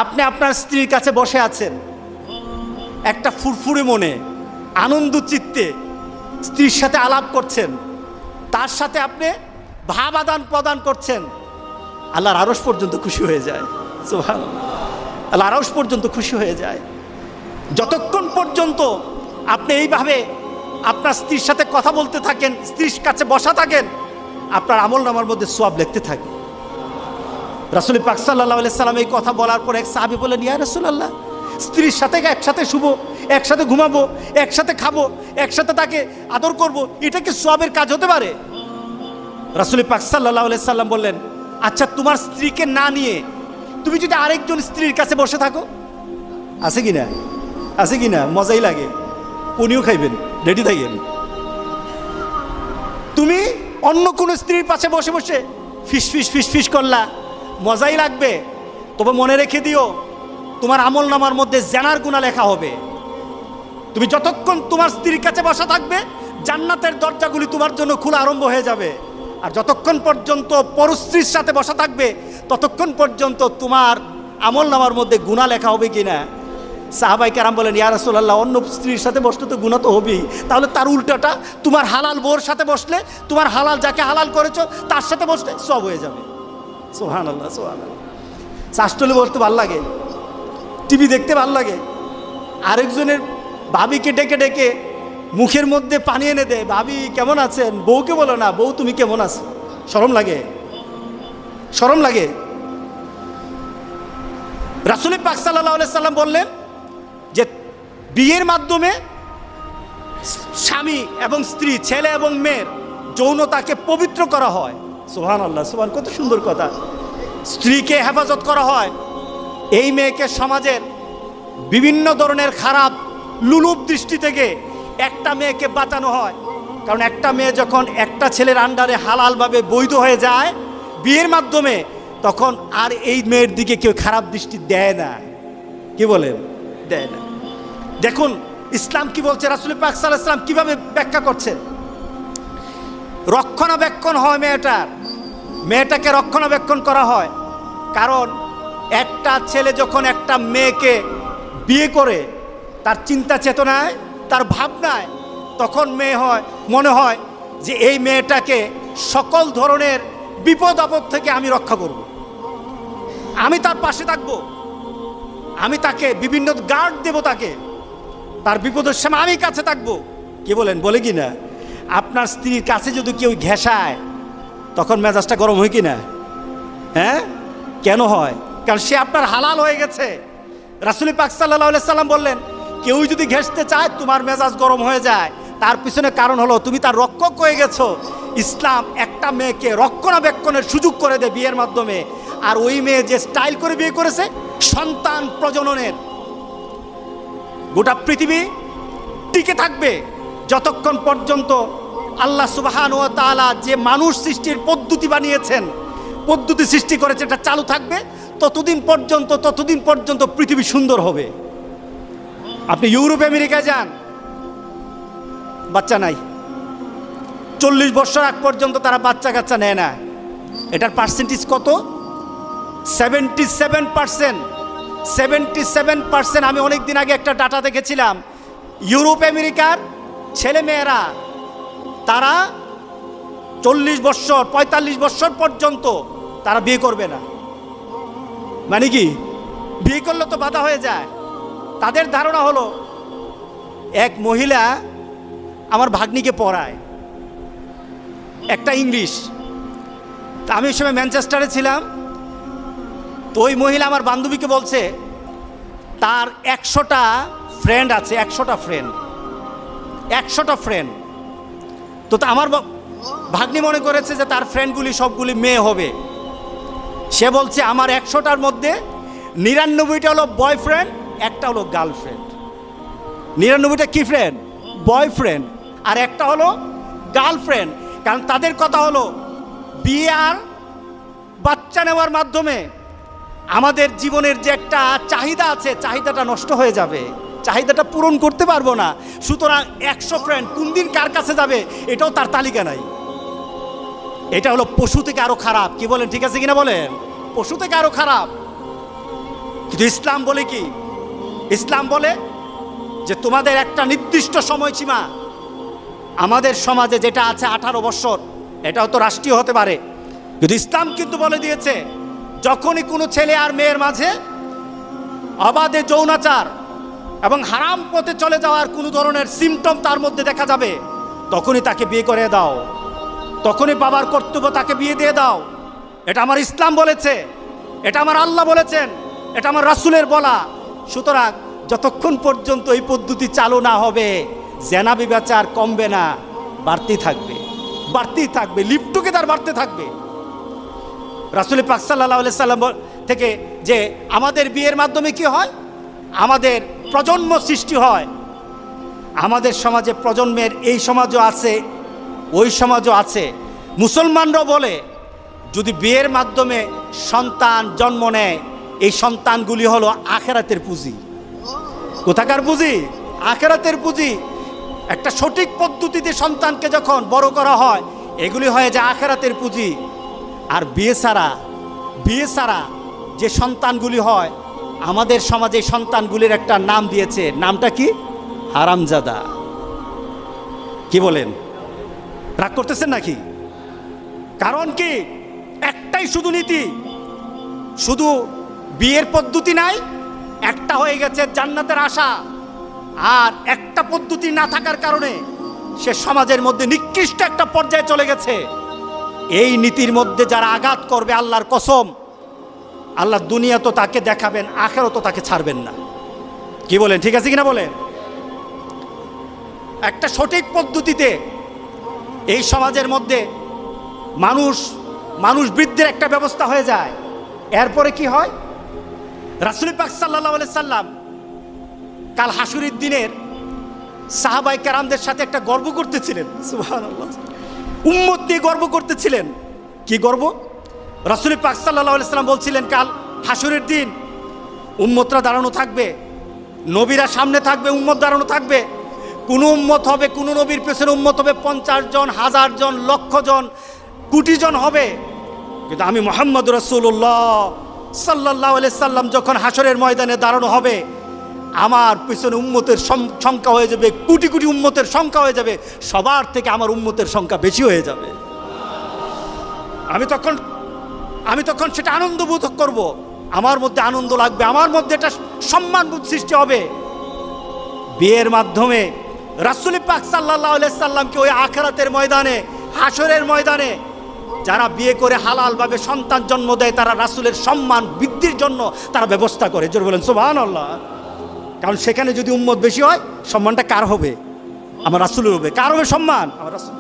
আপনি আপনার স্ত্রীর কাছে বসে আছেন, একটা ফুরফুরে মনে, আনন্দ চিত্তে স্ত্রীর সাথে আলাপ করছেন, তার সাথে আপনি ভাব আদান প্রদান করছেন, আল্লাহর আরশ পর্যন্ত খুশি হয়ে যায়। সুবহানাল্লাহ, আল্লাহর আরশ পর্যন্ত খুশি হয়ে যায়। যতক্ষণ পর্যন্ত আপনি এইভাবে আপনার স্ত্রীর সাথে কথা বলতে থাকেন, স্ত্রীর কাছে বসা থাকেন, আপনার আমলনামার মধ্যে সওয়াব লিখতে থাকে। রাসূল পাক সাল্লাল্লাহু আলাইহি সাল্লাম এই কথা বলার পর এক সাহাবী বললেন, ইয়া রাসূলুল্লাহ, স্ত্রীর সাথে একসাথে শুবো, একসাথে ঘুমাবো, একসাথে খাবো, একসাথে তাকে আদর করব, এটা কি সওয়াবের কাজ হতে পারে? রাসূল পাক সাল্লাল্লাহু আলাইহি সাল্লাম বললেন, আচ্ছা তোমার স্ত্রীকে না নিয়ে তুমি যদি আরেকজন স্ত্রীর কাছে বসে থাকো, আছে কি না? আছে কি না? মজাই লাগে, উনিও খাইবেন, রেডি থাকেন। তুমি অন্য কোনো স্ত্রীর পাশে বসে বসে ফিস ফিস ফিস ফিস করলা, মজাই লাগবে, তবে মনে রেখে দিও তোমার আমলনামার মধ্যে জেনার গুনাহ লেখা হবে। তুমি যতক্ষণ তোমার স্ত্রীর কাছে বসা থাকবে, জান্নাতের দরজাগুলি তোমার জন্য খোলা আরম্ভ হয়ে যাবে। আর যতক্ষণ পর্যন্ত পরস্ত্রীর সাথে বসা থাকবে, ততক্ষণ পর্যন্ত তোমার আমলনামার মধ্যে গুনাহ লেখা হবে কিনা। সাহাবায়ে কেরাম বলেন, ইয়া রাসূলুল্লাহ, অন্য স্ত্রীর সাথে বসলে তো গুনাহ তো হবেই, তাহলে তার উল্টাটা তোমার হালাল বউর সাথে বসলে, তোমার হালাল যাকে হালাল করেছো তার সাথে বসলে সব হয়ে যাবে। সুবহানাল্লাহ, সুবহানাল্লাহ। শাস্ত্রলে বসতে ভাল লাগে, টিভি দেখতে ভাল লাগে, আরেকজনের ভাবিকে ডেকে ডেকে মুখের মধ্যে পানি এনে দেয়, ভাবি কেমন আছেন, বউকে বলো না, বউ তুমি কেমন আছো, শরম লাগে, শরম লাগে। রাসূল পাক সাল্লাল্লাহু আলাইহি সাল্লাম বললেন যে বিয়ের মাধ্যমে স্বামী এবং স্ত্রী, ছেলে এবং মেয়ের যৌনতাকে পবিত্র করা হয়। সুবহানাল্লাহ, সুবহান, কত সুন্দর কথা। স্ত্রীকে হেফাজত করা হয়, এই মেয়েকে সমাজের বিভিন্ন ধরনের খারাপ লুলুপ দৃষ্টি থেকে একটা মেয়েকে বাঁচানো হয়। কারণ একটা মেয়ে যখন একটা ছেলের আন্ডারে হালালভাবে বৈধ হয়ে যায় বিয়ের মাধ্যমে, তখন আর এই মেয়ের দিকে কেউ খারাপ দৃষ্টি দেয় না। কি বলেন? দেয় না। দেখুন ইসলাম কি বলছে, রাসূল পাক সাল্লাল্লাহু আলাইহি ওয়াসাল্লাম কিভাবে ব্যাখ্যা করছেন। রক্ষণাবেক্ষণ হয় মেয়েটাকে রক্ষণাবেক্ষণ করা হয়। কারণ একটা ছেলে যখন একটা মেয়েকে বিয়ে করে, তার চিন্তা চেতনায়, তার ভাবনায়, তখন মনে হয় যে এই মেয়েটাকে সকল ধরনের বিপদ আপদ থেকে আমি রক্ষা করব, আমি তার পাশে থাকব, আমি তাকে বিভিন্ন গার্ড দেব, তার বিপদের সময় আমি কাছে থাকব। কি বলেন? বলে কি না? আপনার স্ত্রীর কাছে যদি কেউ ঘেঁষায়, তখন মেজাজটা গরম হয় কি না? হ্যাঁ, কেন হয়? কারণ সে আপনার হালাল হয়ে গেছে। রাসূল পাক সাল্লাল্লাহু আলাইহি সাল্লাম বললেন, কেউ যদি ঘেঁষতে চায় তোমার মেজাজ গরম হয়ে যায়, তার পিছনে কারণ হলো তুমি তার রক্ষক হয়ে গেছো। ইসলাম একটা মেয়েকে রক্ষণাবেক্ষণের সুযোগ করে দেয় বিয়ের মাধ্যমে। আর ওই মেয়ে যে স্টাইল করে বিয়ে করেছে, সন্তান প্রজননের গোটা পৃথিবী টিকে থাকবে যতক্ষণ পর্যন্ত আল্লাহ সুবহানাহু ওয়া তাআলা যে মানুষ সৃষ্টির পদ্ধতি বানিয়েছেন, পদ্ধতি সৃষ্টি করেছে, এটা চালু থাকবে ততদিন পর্যন্ত পৃথিবী সুন্দর হবে। আপনি ইউরোপ আমেরিকায় যান, বাচ্চা নাই, 40 বছর আগ পর্যন্ত তারা বাচ্চা কাচ্চা নেয় না। এটার পার্সেন্টেজ কত? 77%। 77%। আমি অনেক দিন আগে একটা ডাটা দেখেছিলাম, ইউরোপ আমেরিকার ছেলে মেয়েরা তারা 40 বছর 45 বছর পর্যন্ত তারা বিয়ে করবে না। মানে কি? বিয়ে করলে তো বাধা হয়ে যায়। তাদের ধারণা হলো, এক মহিলা আমার ভাগ্নিকে পড়ায় একটা ইংলিশ, আমি ওই সময় ম্যানচেস্টারে ছিলাম। তো ওই মহিলা আমার বান্ধবীকে বলছে তার 100টা ফ্রেন্ড আছে, 100টা ফ্রেন্ড। তো আমার ভাগ্নি মনে করেছে যে তার ফ্রেন্ডগুলি সবগুলি মেয়ে হবে। সে বলছে আমার 100টার মধ্যে 99টা হলো বয়ফ্রেন্ড, একটা হলো গার্লফ্রেন্ড। 99টা কি ফ্রেন্ড? বয়ফ্রেন্ড, আর একটা হলো গার্লফ্রেন্ড। কারণ তাদের কথা হলো বিয়ে আর বাচ্চা নেওয়ার মাধ্যমে আমাদের জীবনের যে একটা চাহিদা আছে, চাহিদাটা নষ্ট হয়ে যাবে, চাহিদাটা পূরণ করতে পারবো না। সুতরাং 100 ফ্রেন্ড কোন দিন কার কাছে যাবে এটাও তার তালিকা নাই। এটা হলো পশু থেকে আরো খারাপ। কি বলেন? ঠিক আছে কিনা বলেন? পশু থেকে আরো খারাপ। কিন্তু ইসলাম বলে কি? ইসলাম বলে যে তোমাদের একটা নির্দিষ্ট সময়সীমা, আমাদের সমাজে যেটা আছে 18 বছর, এটাও তো রাষ্ট্রীয় হতে পারে, কিন্তু ইসলাম কিন্তু বলে দিয়েছে যখনই কোনো ছেলে আর মেয়ের মাঝে অবাধে যৌনাচার এবং হারাম পথে চলে যাওয়ার কোনো ধরনের সিমটম তার মধ্যে দেখা যাবে, তখনই তাকে বিয়ে করে দাও, তখনই বাবার কর্তব্য তাকে বিয়ে দিয়ে দাও। এটা আমার ইসলাম বলেছে, এটা আমার আল্লাহ বলেছেন, এটা আমার রাসূলের বলা। সুতরাং যতক্ষণ পর্যন্ত এই পদ্ধতি চালু না হবে, জেনা ব্যভিচার কমবে না, বাড়তেই থাকবে, বাড়তেই থাকবে, লিভ টুগেদার বাড়তে থাকবে। রাসূল পাক সাল্লাল্লাহু আলাইহি সাল্লাম থেকে যে আমাদের বিয়ের মাধ্যমে কি হয়, আমাদের প্রজন্ম সৃষ্টি হয়। আমাদের সমাজে প্রজন্মের এই সমাজও আছে, ওই সমাজও আছে। মুসলমানরাও বলে যদি বিয়ের মাধ্যমে সন্তান জন্ম নেয়, এই সন্তানগুলি হলো আখিরাতের পুঁজি। কোথাকার পুঁজি? আখিরাতের পুঁজি। একটা সঠিক পদ্ধতিতে সন্তানকে যখন বড় করা হয়, এগুলি হয় যে আখিরাতের পুঁজি। আর বিয়ে ছাড়া যে সন্তানগুলি হয়, আমাদের সমাজে সন্তানগুলির একটা নাম দিয়েছে, নামটা কি? হারামজাদা। কি বলেন? রাগ করতেছেন নাকি? কারণ কি? একটাই শুধু নীতি, শুধু বিয়ের পদ্ধতি নাই, একটা হয়ে গেছে জান্নাতের আশা। আর একটা পদ্ধতি না থাকার কারণে সে সমাজের মধ্যে নিকৃষ্ট একটা পর্যায়ে চলে গেছে। এই নীতির মধ্যে যারা আঘাত করবে, আল্লাহর কসম, আল্লাহ দুনিয়া তো তাকে দেখাবেন, আখেরাত তো তাকে ছাড়বেন না। কি বলেন? ঠিক আছে কিনা বলেন? একটা সঠিক পদ্ধতিতে এই সমাজের মধ্যে মানুষ বৃদ্ধির একটা ব্যবস্থা হয়ে যায়। এরপরে কি হয়? রাসূল পাক সাল্লাল্লাহু আলাইহি সাল্লাম কাল হাসুরের দিনের সাহাবায়ে কেরামদের সাথে একটা গর্ব করতেছিলেন। সুবহানাল্লাহ, উম্মত নিয়ে গর্ব করতেছিলেন। কি গর্ব? রাসূল পাক সাল্লাল্লাহু আলাইহি সাল্লাম বলছিলেন কাল হাসুরের দিন উম্মতরা দাঁড়ানো থাকবে, নবীরা সামনে থাকবে, উম্মত দাঁড়ানো থাকবে। কোন উম্মত হবে, কোন নবীর পেছনে উম্মত হবে 50 জন, 1000 জন, লক্ষ জন, কোটি জন হবে। কিন্তু আমি মুহাম্মদ রাসূলুল্লাহ সাল্লাল্লাহু আলাইহি সাল্লাম যখন হাসরের ময়দানে দাঁড়ানো হবে, আমার পেছনে উম্মতের সংখ্যা হয়ে যাবে কোটি কোটি, উম্মতের সংখ্যা হয়ে যাবে, সবার থেকে আমার উম্মতের সংখ্যা বেশি হয়ে যাবে। আমি তখন সেটা আনন্দ বোধ করব, আমার মধ্যে আনন্দ লাগবে, আমার মধ্যে একটা সম্মানবোধ সৃষ্টি হবে। বিয়ের মাধ্যমে রাসূল পাক সাল্লাল্লাহু আলাইহি সাল্লামকে ওই আখিরাতের ময়দানে, হাসরের ময়দানে যারা বিয়ে করে হালালভাবে সন্তান জন্ম দেয়, তারা রাসূলের সম্মান বৃদ্ধির জন্য তারা ব্যবস্থা করে। জোরে বলেন সুবহানাল্লাহ। কারণ সেখানে যদি উম্মত বেশি হয়, সম্মানটা কার হবে? আমার রাসূলের হবে। কার হবে সম্মান? আমার রাসূল।